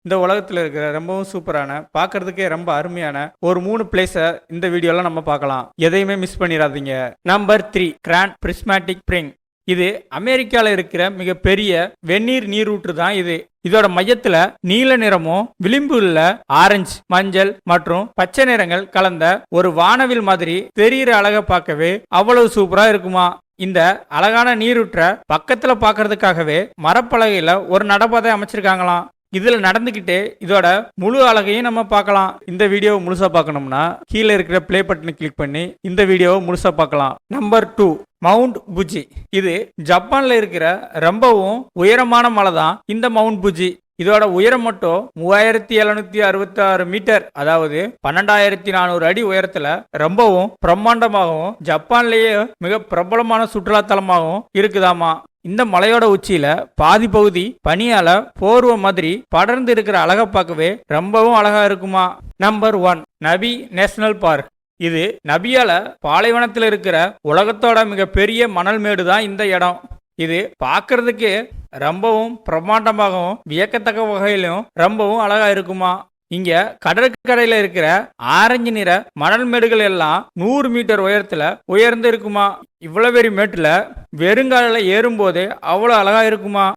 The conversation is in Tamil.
இந்த உலகத்துல இருக்கிற ரொம்பவும் சூப்பரான பார்க்கிறதுக்கே ரொம்ப அருமையான ஒரு 3 பிளேஸை இந்த வீடியோல நம்ம பார்க்கலாம். எதையுமே மிஸ் பண்ணிடாதீங்க. Number 3 grand prismatic spring. இது அமெரிக்கால இருக்கிற மிகப்பெரிய வெந்நீர் நீரூற்று தான் இது. இதோட மையத்துல நீல நிறமும் விளிம்புல ஆரஞ்சு, மஞ்சள் மற்றும் பச்சை நிறங்கள் கலந்த ஒரு வானவில் மாதிரி தெரிகிற அழகை பார்க்கவே அவ்வளவு சூப்பரா இருக்குமா. இந்த அழகான நீரூற்ற பக்கத்துல பாக்குறதுக்காகவே மரப்பலகையில ஒரு நடப்பாதை அமைச்சிருக்காங்களாம். இதுல நடந்துகிட்டே இதோட முழு அழகையும் நம்ம பார்க்கலாம். இந்த வீடியோவை முழுசா பார்க்கணும்னா கீழே இருக்கிற பிளே பட்டனை கிளிக் பண்ணி இந்த வீடியோவை முழுசா பார்க்கலாம். Number 2 mount Fuji. இது ஜப்பான்ல இருக்கிற ரொம்பவும் உயரமான மலை தான் இந்த மவுண்ட் புஜி. இதோட உயரம் மட்டும் 3766 மீட்டர், அதாவது 12400 அடி உயரத்துல ரொம்பவும் பிரம்மாண்டமாகவும் ஜப்பான்லேயே மிக பிரபலமான சுற்றுலா தலமாகவும் இருக்குதாமா. இந்த மலையோட உச்சியில பாதி பகுதி பனியால போர்வ மாதிரி படர்ந்து இருக்கிற அழகை பார்க்கவே ரொம்பவும் அழகா இருக்குமா. நம்பர் 1 நபி நேஷனல் பார்க். இது நபியால பாலைவனத்தில் இருக்கிற உலகத்தோட மிகப்பெரிய மணல் மேடு தான் இந்த இடம். இது பார்க்கறதுக்கு ரொம்பவும் பிரம்மாண்டமாகவும் வியக்கத்தக்க வகையிலும் ரொம்பவும் அழகா இருக்குமா. இங்க கடற்கரையில இருக்கிற ஆரஞ்சு நிற மணல் மேடுகள் எல்லாம் 100 மீட்டர் உயரத்துல உயர்ந்து இருக்குமா. இவ்வளவு பெரிய மேட்டுல வெறுங்காலில் ஏறும் போதே அவ்வளவு அழகா இருக்குமா.